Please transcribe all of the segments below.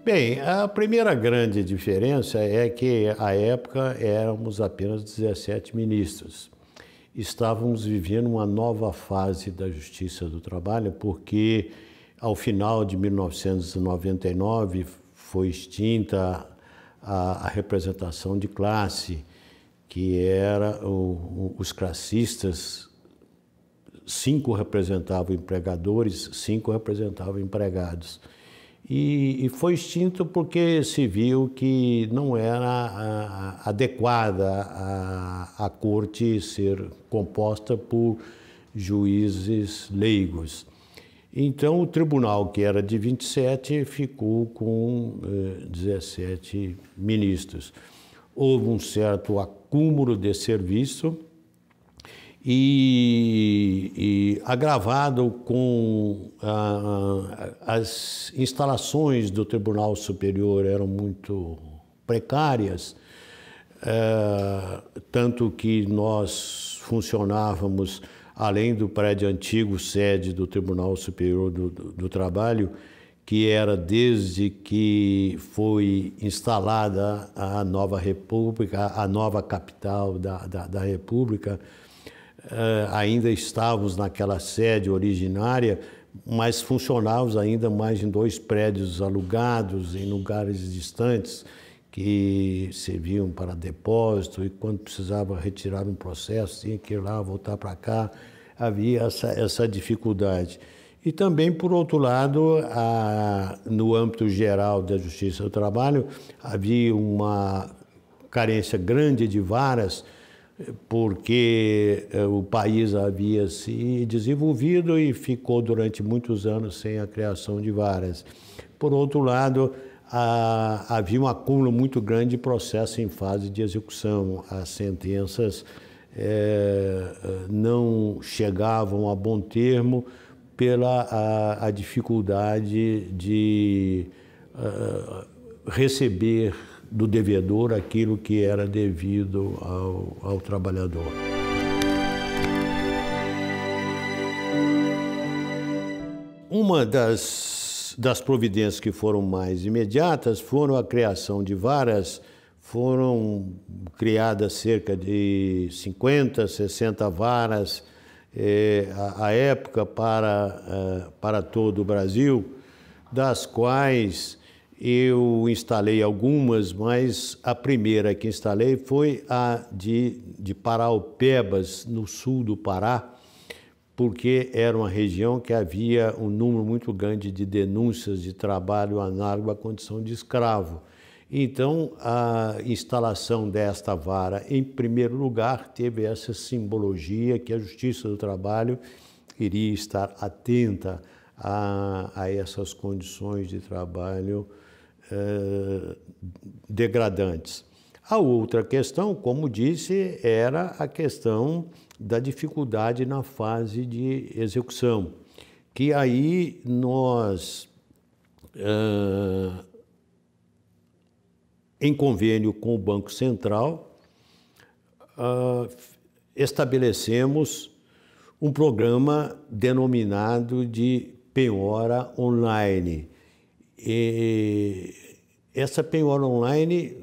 Bem, a primeira grande diferença é que, à época, éramos apenas 17 ministros. Estávamos vivendo uma nova fase da Justiça do Trabalho, porque, ao final de 1999, foi extinta a representação de classe, que era os classistas. 5 representavam empregadores, 5 representavam empregados. E foi extinto porque se viu que não era adequada a corte ser composta por juízes leigos. Então, o tribunal, que era de 27, ficou com 17 ministros. Houve um certo acúmulo de serviço e agravado com as instalações do Tribunal Superior eram muito precárias, tanto que nós funcionávamos, além do prédio antigo, sede do Tribunal Superior do Trabalho, que era desde que foi instalada a nova República, a nova capital da República. Ainda estávamos naquela sede originária, mas funcionávamos ainda mais em 2 prédios alugados em lugares distantes que serviam para depósito, e quando precisava retirar um processo tinha que ir lá, voltar para cá, havia essa dificuldade. E também, por outro lado, no âmbito geral da Justiça do Trabalho, havia uma carência grande de varas, porque o país havia se desenvolvido e ficou durante muitos anos sem a criação de varas. Por outro lado, havia um acúmulo muito grande de processos em fase de execução. As sentenças não chegavam a bom termo pela a dificuldade de receber do devedor aquilo que era devido ao trabalhador. Uma das providências que foram mais imediatas foram a criação de varas. Foram criadas cerca de 50, 60 varas à época para todo o Brasil, das quais eu instalei algumas, mas a primeira que instalei foi a de Paraupebas, no sul do Pará, porque era uma região que havia um número muito grande de denúncias de trabalho análogo à condição de escravo. Então, a instalação desta vara, em primeiro lugar, teve essa simbologia que a Justiça do Trabalho iria estar atenta a essas condições de trabalho degradantes. A outra questão, como disse, era a questão da dificuldade na fase de execução, que aí nós, em convênio com o Banco Central, estabelecemos um programa denominado de penhora online. E essa penhora online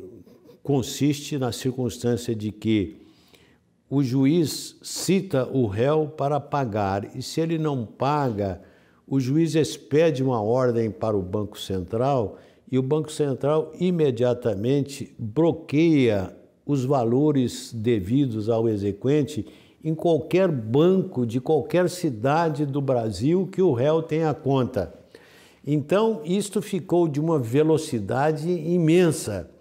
consiste na circunstância de que o juiz cita o réu para pagar, e se ele não paga, o juiz expede uma ordem para o Banco Central, e o Banco Central imediatamente bloqueia os valores devidos ao exequente em qualquer banco de qualquer cidade do Brasil que o réu tenha conta. Então, isto ficou de uma velocidade imensa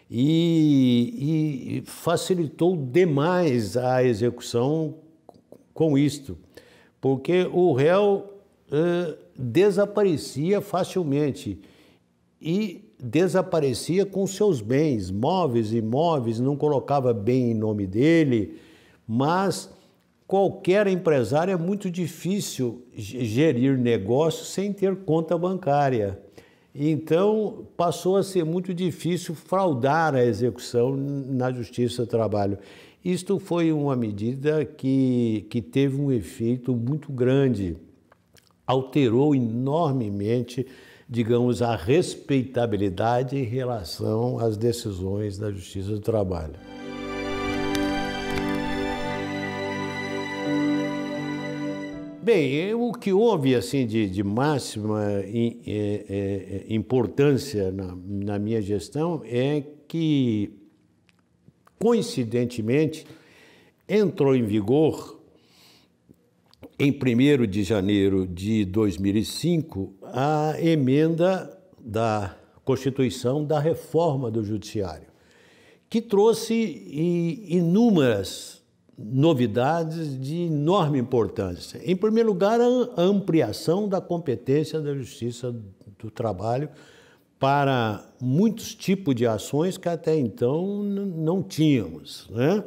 e facilitou demais a execução com isto, porque o réu desaparecia facilmente e desaparecia com seus bens, móveis, imóveis, não colocava bem em nome dele, mas qualquer empresário é muito difícil gerir negócio sem ter conta bancária. Então, passou a ser muito difícil fraudar a execução na Justiça do Trabalho. Isto foi uma medida que teve um efeito muito grande, alterou enormemente digamos, a respeitabilidade em relação às decisões da Justiça do Trabalho. Bem, o que houve assim de máxima importância na minha gestão é que, coincidentemente, entrou em vigor, em 1º de janeiro de 2005, a emenda da Constituição da reforma do Judiciário, que trouxe inúmeras novidades de enorme importância. Em primeiro lugar, a ampliação da competência da Justiça do Trabalho para muitos tipos de ações que até então não tínhamos, né?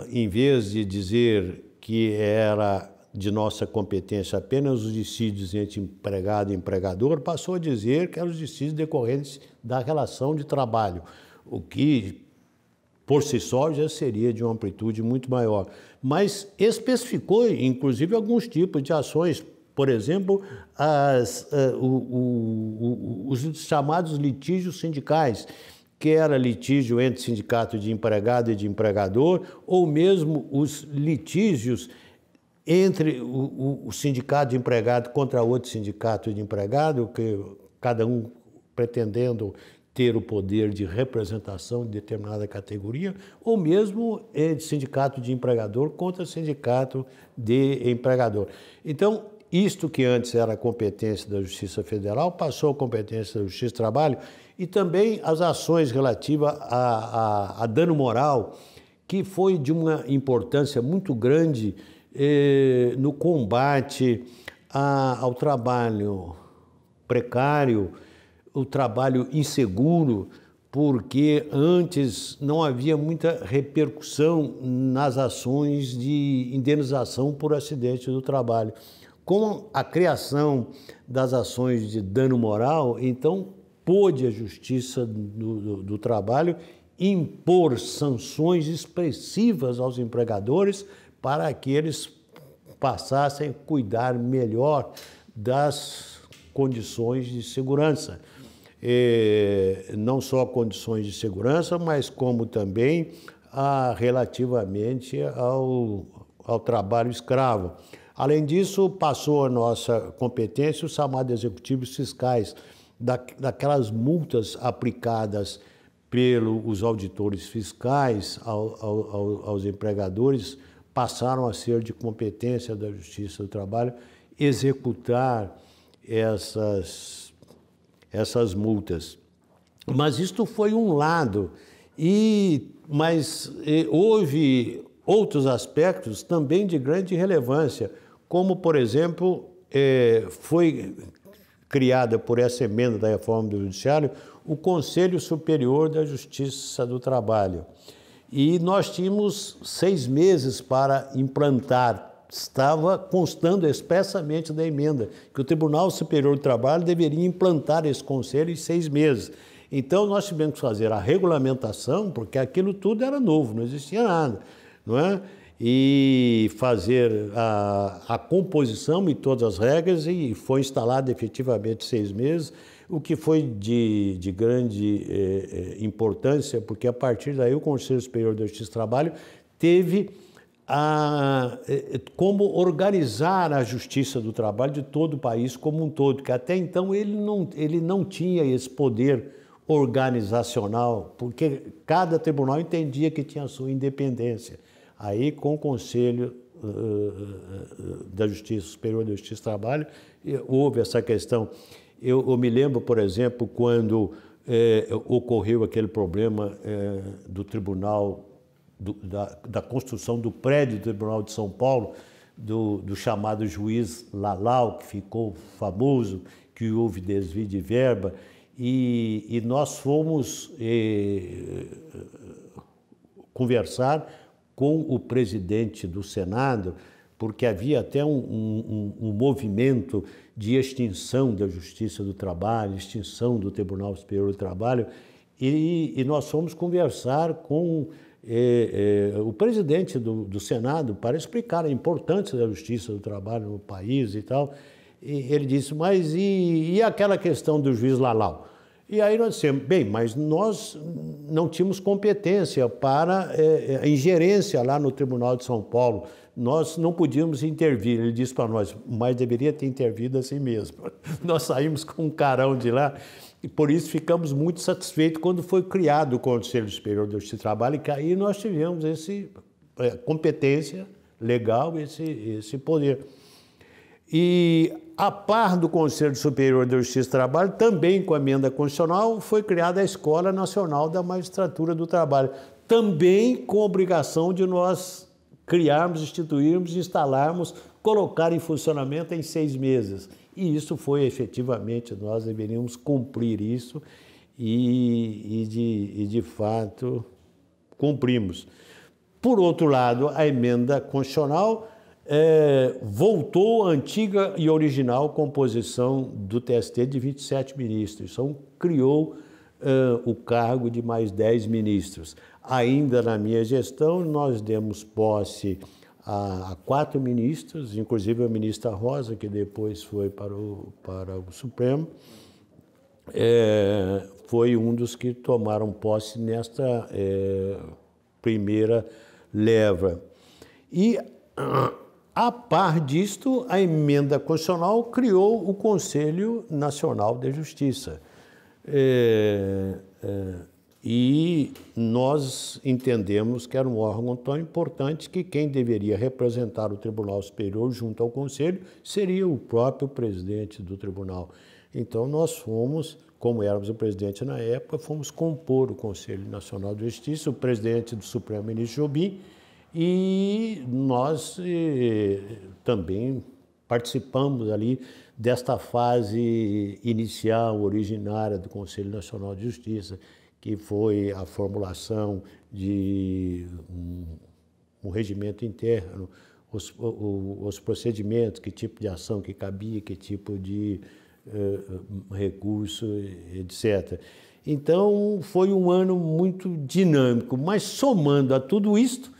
Em vez de dizer que era de nossa competência apenas os dissídios entre empregado e empregador, passou a dizer que eram os dissídios decorrentes da relação de trabalho, o que por si só já seria de uma amplitude muito maior. Mas especificou, inclusive, alguns tipos de ações, por exemplo, os chamados litígios sindicais, que era litígio entre sindicato de empregado e de empregador, ou mesmo os litígios entre o sindicato de empregado contra outro sindicato de empregado, que cada um pretendendo ter o poder de representação de determinada categoria, ou mesmo de sindicato de empregador contra sindicato de empregador. Então, isto que antes era a competência da Justiça Federal passou a competência da Justiça do Trabalho, e também as ações relativas a dano moral, que foi de uma importância muito grande no combate ao trabalho precário, o trabalho inseguro, porque antes não havia muita repercussão nas ações de indenização por acidente do trabalho. Com a criação das ações de dano moral, então pôde a Justiça do Trabalho impor sanções expressivas aos empregadores para que eles passassem a cuidar melhor das condições de segurança. Não só condições de segurança, mas como também relativamente ao trabalho escravo. Além disso, passou a nossa competência os chamados executivos fiscais, daquelas multas aplicadas pelos auditores fiscais aos empregadores, passaram a ser de competência da Justiça do Trabalho executar essas multas. Mas isto foi um lado, mas houve outros aspectos também de grande relevância, como, por exemplo, foi criada por essa emenda da reforma do Judiciário o Conselho Superior da Justiça do Trabalho. E nós tínhamos 6 meses para implantar. Estava constando expressamente da emenda que o Tribunal Superior do Trabalho deveria implantar esse conselho em 6 meses. Então, nós tivemos que fazer a regulamentação, porque aquilo tudo era novo, não existia nada, não é? E fazer a composição e todas as regras, e foi instalado efetivamente 6 meses, o que foi de grande importância, porque a partir daí o Conselho Superior da Justiça do Trabalho teve como organizar a Justiça do Trabalho de todo o país como um todo, que até então ele não tinha esse poder organizacional, porque cada tribunal entendia que tinha a sua independência. Aí, com o Conselho da Justiça Superior da Justiça do Trabalho, houve essa questão. Eu me lembro, por exemplo, quando ocorreu aquele problema do Tribunal, da construção do prédio do Tribunal de São Paulo, do chamado juiz Lalau, que ficou famoso, que houve desvio de verba, e nós fomos conversar com o presidente do Senado, porque havia até um movimento de extinção da Justiça do Trabalho, extinção do Tribunal Superior do Trabalho, e nós fomos conversar com o presidente do Senado para explicar a importância da Justiça do Trabalho no país e tal. E ele disse, mas e aquela questão do juiz Lalau? E aí nós dissemos, bem, mas nós não tínhamos competência para a ingerência lá no Tribunal de São Paulo. Nós não podíamos intervir. Ele disse para nós, mas deveria ter intervido assim mesmo. Nós saímos com um carão de lá e por isso ficamos muito satisfeitos quando foi criado o Conselho Superior de Justiça e Trabalho, e aí nós tivemos essa competência legal, esse poder. E, a par do Conselho Superior de Justiça e Trabalho, também com a emenda constitucional, foi criada a Escola Nacional da Magistratura do Trabalho, também com a obrigação de nós criarmos, instituirmos, instalarmos, colocar em funcionamento em 6 meses. E isso foi efetivamente, nós deveríamos cumprir isso e de fato, cumprimos. Por outro lado, a emenda constitucional voltou à antiga e original composição do TST de 27 ministros. Então, criou o cargo de mais 10 ministros. Ainda na minha gestão, nós demos posse a 4 ministros, inclusive a ministra Rosa, que depois foi para o Supremo, foi um dos que tomaram posse nesta primeira leva. E, a par disto, a emenda constitucional criou o Conselho Nacional de Justiça. E nós entendemos que era um órgão tão importante que quem deveria representar o Tribunal Superior junto ao Conselho seria o próprio presidente do Tribunal. Então, nós fomos, como éramos o presidente na época, fomos compor o Conselho Nacional de Justiça, o presidente do Supremo, ministro Jobim, e nós também participamos ali desta fase inicial, originária do Conselho Nacional de Justiça, que foi a formulação de um regimento interno, os procedimentos, que tipo de ação que cabia, que tipo de recurso, etc. Então, foi um ano muito dinâmico, mas somando a tudo isto,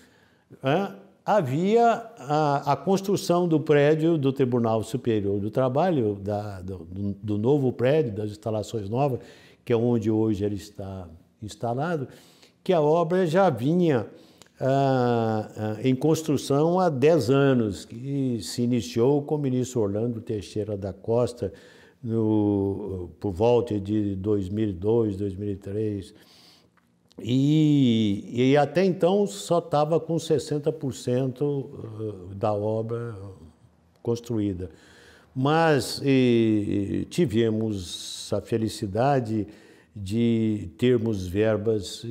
havia a construção do prédio do Tribunal Superior do Trabalho, do novo prédio, das instalações novas, que é onde hoje ele está instalado, que a obra já vinha em construção há 10 anos, que se iniciou com o ministro Orlando Teixeira da Costa, por volta de 2002, 2003, e até então só estava com 60% da obra construída. Mas tivemos a felicidade de termos verbas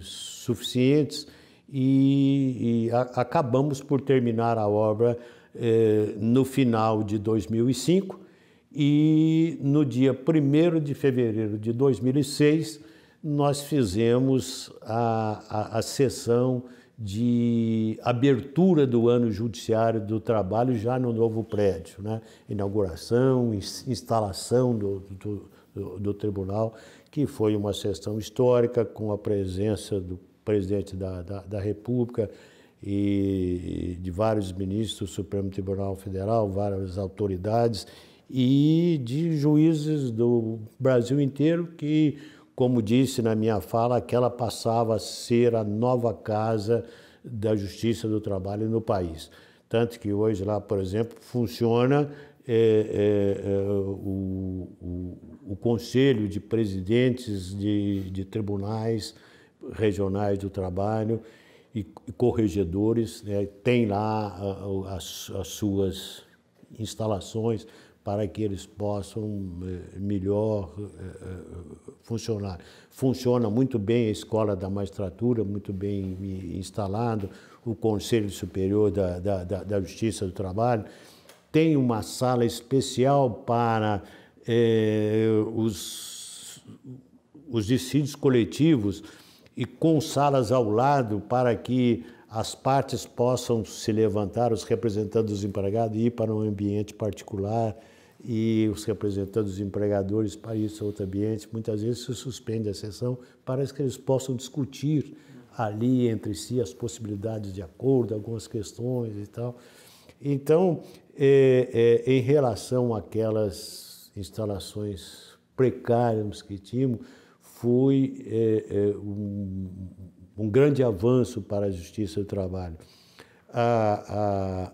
suficientes e acabamos por terminar a obra no final de 2005 e no dia 1º de fevereiro de 2006 nós fizemos a sessão de abertura do ano judiciário do trabalho já no novo prédio, né? Inauguração, instalação do tribunal, que foi uma sessão histórica com a presença do presidente da República e de vários ministros do Supremo Tribunal Federal, várias autoridades e de juízes do Brasil inteiro que, como disse na minha fala, aquela passava a ser a nova casa da Justiça do Trabalho no país. Tanto que hoje lá, por exemplo, funciona o Conselho de Presidentes de Tribunais Regionais do Trabalho e corregedores, né, tem lá as suas instalações para que eles possam melhor funcionar. Funciona muito bem a Escola da Magistratura, muito bem instalado, o Conselho Superior da Justiça do Trabalho. Tem uma sala especial para os dissídios coletivos e com salas ao lado para que as partes possam se levantar, os representantes dos empregados ir para um ambiente particular e os representantes dos empregadores para ir para outro ambiente. Muitas vezes se suspende a sessão para que eles possam discutir ali entre si as possibilidades de acordo, algumas questões e tal. Então, em relação àquelas instalações precárias que tínhamos, foi um grande avanço para a Justiça do Trabalho. A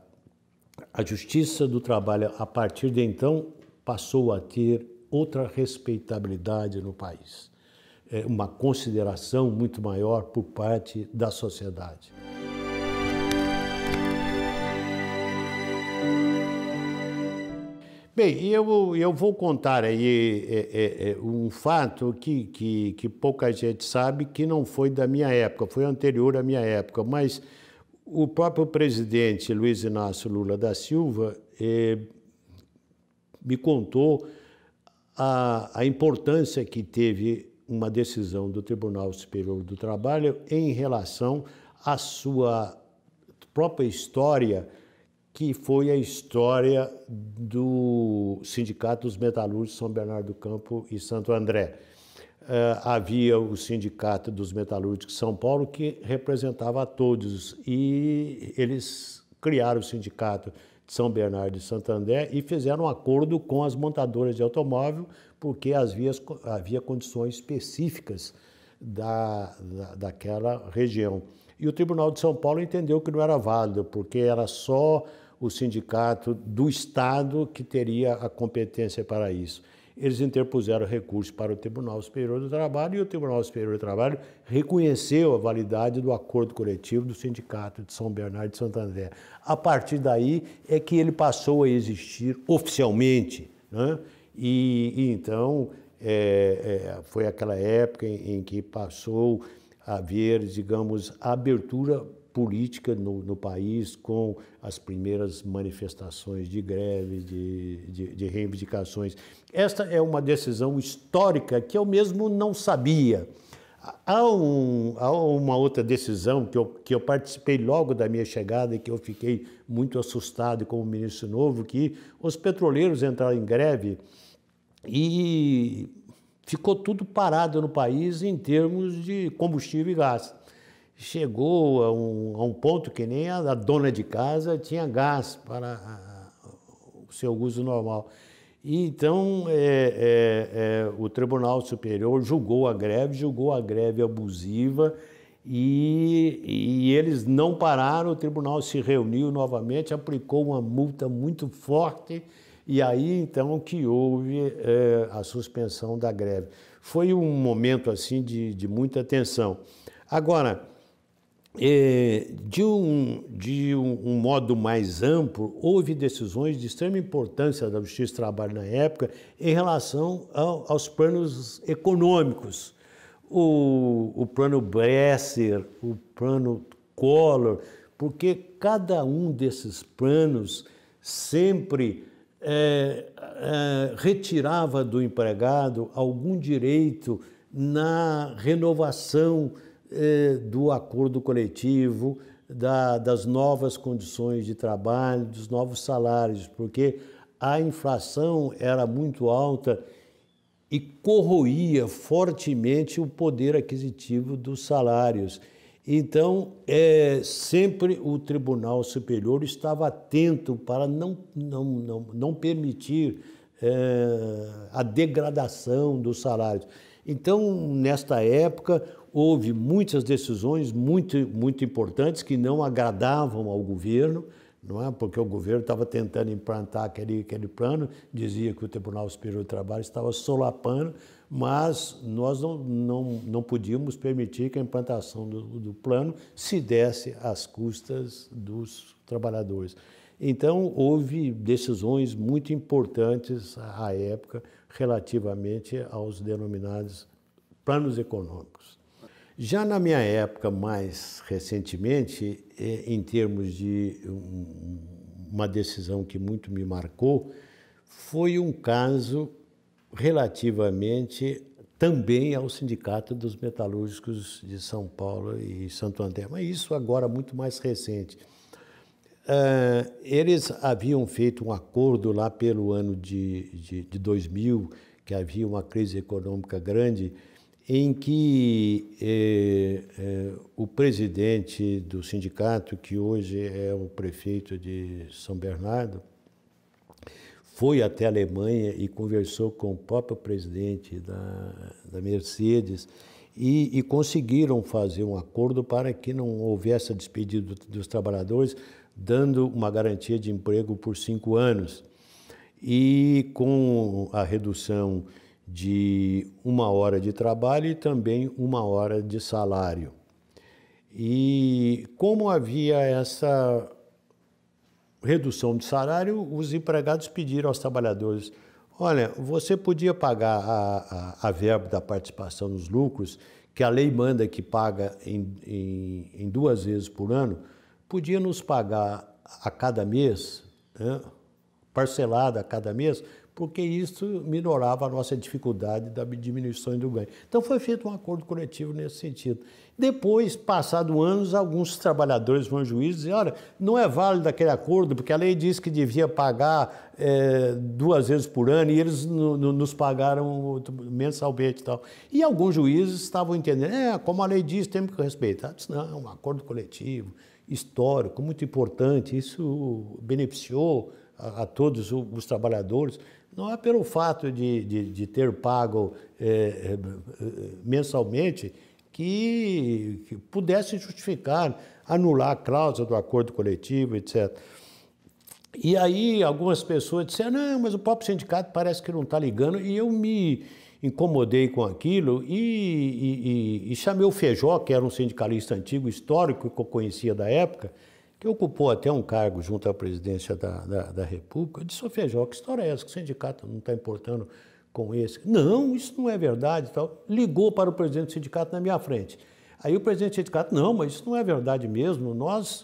Justiça do Trabalho, a partir de então, passou a ter outra respeitabilidade no país, uma consideração muito maior por parte da sociedade. Bem, eu vou contar aí um fato que pouca gente sabe, que não foi da minha época, foi anterior à minha época, mas o próprio presidente Luiz Inácio Lula da Silva me contou a importância que teve uma decisão do Tribunal Superior do Trabalho em relação à sua própria história, que foi a história do Sindicato dos Metalúrgicos de São Bernardo do Campo e Santo André. Havia o Sindicato dos Metalúrgicos de São Paulo, que representava a todos, e eles criaram o Sindicato de São Bernardo e Santo André e fizeram um acordo com as montadoras de automóvel, porque havia condições específicas daquela região. E o Tribunal de São Paulo entendeu que não era válido, porque era só o sindicato do Estado que teria a competência para isso. Eles interpuseram recurso para o Tribunal Superior do Trabalho, e o Tribunal Superior do Trabalho reconheceu a validade do acordo coletivo do Sindicato de São Bernardo de Santo André. A partir daí é que ele passou a existir oficialmente, né? E então foi aquela época em que passou a haver, digamos, a abertura política no país, com as primeiras manifestações de greve, de reivindicações. Esta é uma decisão histórica que eu mesmo não sabia. Há uma outra decisão que eu participei logo da minha chegada e que eu fiquei muito assustado como ministro novo, que os petroleiros entraram em greve e ficou tudo parado no país em termos de combustível e gás. Chegou a um ponto que nem a dona de casa tinha gás para o seu uso normal. E então o Tribunal Superior julgou a greve abusiva, e eles não pararam. O tribunal se reuniu novamente, aplicou uma multa muito forte, e aí então que houve a suspensão da greve. Foi um momento assim de muita tensão. Agora, de um modo mais amplo, houve decisões de extrema importância da Justiça do Trabalho na época em relação aos planos econômicos. O plano Bresser, o plano Collor, porque cada um desses planos sempre retirava do empregado algum direito na renovação do acordo coletivo, das novas condições de trabalho, dos novos salários, porque a inflação era muito alta e corroía fortemente o poder aquisitivo dos salários. Então, sempre o Tribunal Superior estava atento para não permitir a degradação dos salários. Então, nesta época, houve muitas decisões muito importantes que não agradavam ao governo, não é? Porque o governo estava tentando implantar aquele plano, dizia que o Tribunal Superior do Trabalho estava solapando, mas nós não podíamos permitir que a implantação do plano se desse às custas dos trabalhadores. Então, houve decisões muito importantes à época relativamente aos denominados planos econômicos. Já na minha época, mais recentemente, em termos de uma decisão que muito me marcou, foi um caso relativamente também ao Sindicato dos Metalúrgicos de São Paulo e Santo André, mas isso agora muito mais recente. Eles haviam feito um acordo lá pelo ano de 2000, que havia uma crise econômica grande, em que o presidente do sindicato, que hoje é o prefeito de São Bernardo, foi até a Alemanha e conversou com o próprio presidente da Mercedes e conseguiram fazer um acordo para que não houvesse a despedida dos trabalhadores, dando uma garantia de emprego por 5 anos. E com a redução de 1 hora de trabalho e também 1 hora de salário. E como havia essa redução de salário, os empregados pediram aos trabalhadores: olha, você podia pagar a verba da participação nos lucros, que a lei manda que paga em 2 vezes por ano, podia nos pagar a cada mês, né, parcelada a cada mês, porque isso minorava a nossa dificuldade da diminuição do ganho. Então foi feito um acordo coletivo nesse sentido. Depois, passados anos, alguns trabalhadores vão ao juiz e dizem: olha, não é válido aquele acordo, porque a lei diz que devia pagar 2 vezes por ano e eles nos pagaram mensalmente e tal. E alguns juízes estavam entendendo: como a lei diz, temos que respeitar. Disse: não, é um acordo coletivo, histórico, muito importante, isso beneficiou a todos os trabalhadores. Não é pelo fato de ter pago mensalmente que pudesse justificar, anular a cláusula do acordo coletivo, etc. E aí algumas pessoas disseram: não, mas o próprio sindicato parece que não está ligando, e eu me incomodei com aquilo e chamei o Feijó, que era um sindicalista antigo, histórico, que eu conhecia da época, que ocupou até um cargo junto à presidência da República. Eu disse: ô Feijó, que história é essa? Que o sindicato não está importando com esse? Não, isso não é verdade. Tal. Ligou para o presidente do sindicato na minha frente. Aí o presidente do sindicato: não, mas isso não é verdade mesmo, nós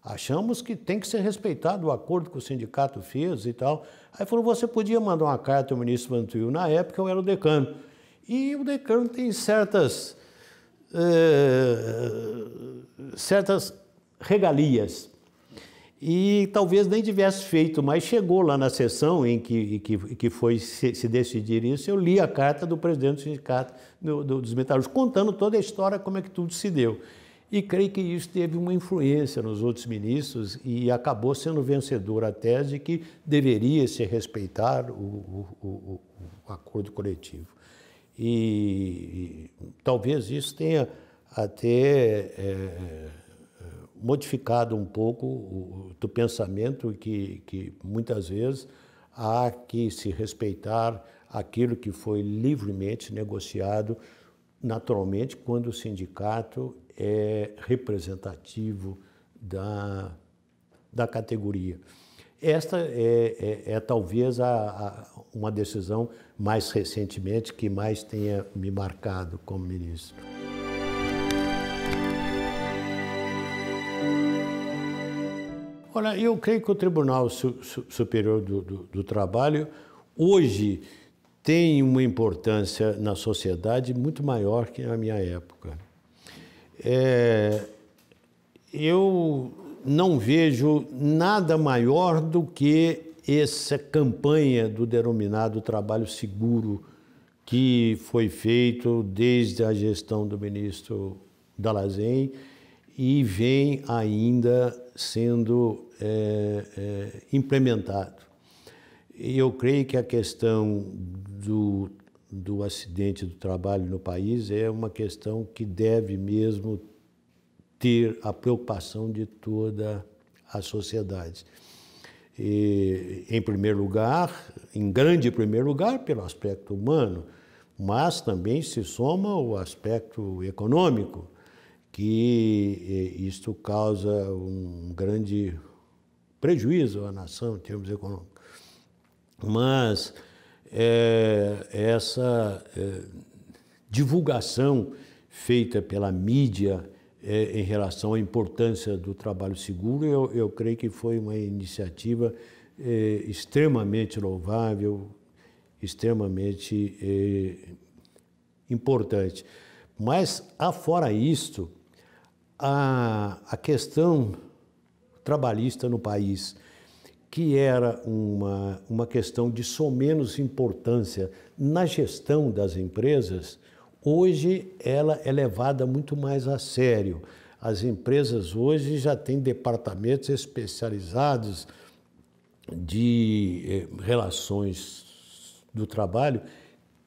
achamos que tem que ser respeitado o acordo que o sindicato fez e tal. Aí falou: você podia mandar uma carta ao ministro Vantuil. Na época eu era o decano. E o decano tem certas regalias. E talvez nem tivesse feito, mas chegou lá na sessão em que foi se decidir isso, eu li a carta do presidente do sindicato dos metalúrgicos, contando toda a história, como é que tudo se deu. E creio que isso teve uma influência nos outros ministros e acabou sendo vencedor a tese de que deveria se respeitar o acordo coletivo. E talvez isso tenha até modificado um pouco o pensamento que muitas vezes há que se respeitar aquilo que foi livremente negociado, naturalmente, quando o sindicato é representativo da categoria. Esta é talvez uma decisão mais recentemente que mais tenha me marcado como ministro. Olha, eu creio que o Tribunal Superior do Trabalho hoje tem uma importância na sociedade muito maior que na minha época. Eu não vejo nada maior do que essa campanha do denominado trabalho seguro que foi feito desde a gestão do ministro Dall'Asen e vem ainda sendo implementado. E eu creio que a questão do acidente do trabalho no país é uma questão que deve mesmo ter a preocupação de toda a sociedade. E, em primeiro lugar, em grande primeiro lugar, pelo aspecto humano, mas também se soma o aspecto econômico, que isto causa um grande prejuízo à nação em termos econômicos. Mas essa divulgação feita pela mídia em relação à importância do trabalho seguro, eu creio que foi uma iniciativa extremamente louvável, extremamente importante. Mas, afora isto, a questão trabalhista no país, que era uma questão de somenos importância na gestão das empresas, hoje ela é levada muito mais a sério. As empresas hoje já têm departamentos especializados de relações do trabalho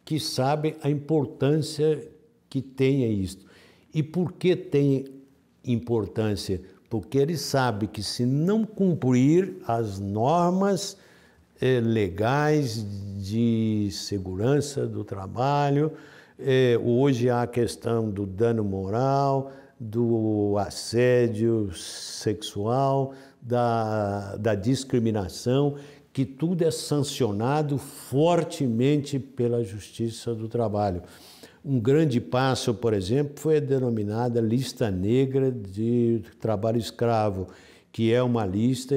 que sabem a importância que tem isso. E por que tem importância? Porque ele sabe que se não cumprir as normas legais de segurança do trabalho, hoje há a questão do dano moral, do assédio sexual, da discriminação, que tudo é sancionado fortemente pela Justiça do Trabalho. Um grande passo, por exemplo, foi a denominada Lista Negra de Trabalho Escravo, que é uma lista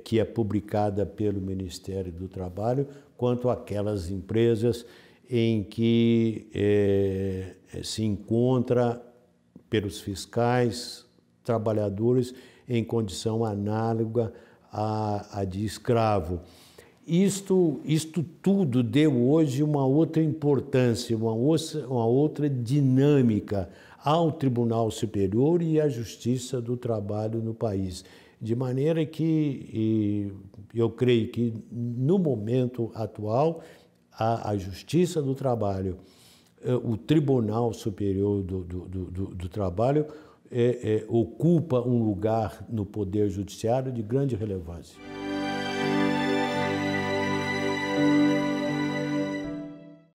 que é publicada pelo Ministério do Trabalho quanto àquelas empresas em que se encontra pelos fiscais trabalhadores em condição análoga à de escravo. Isto tudo deu hoje uma outra importância, uma outra dinâmica ao Tribunal Superior e à Justiça do Trabalho no país. De maneira que eu creio que, no momento atual, a Justiça do Trabalho, o Tribunal Superior do Trabalho, ocupa um lugar no Poder Judiciário de grande relevância.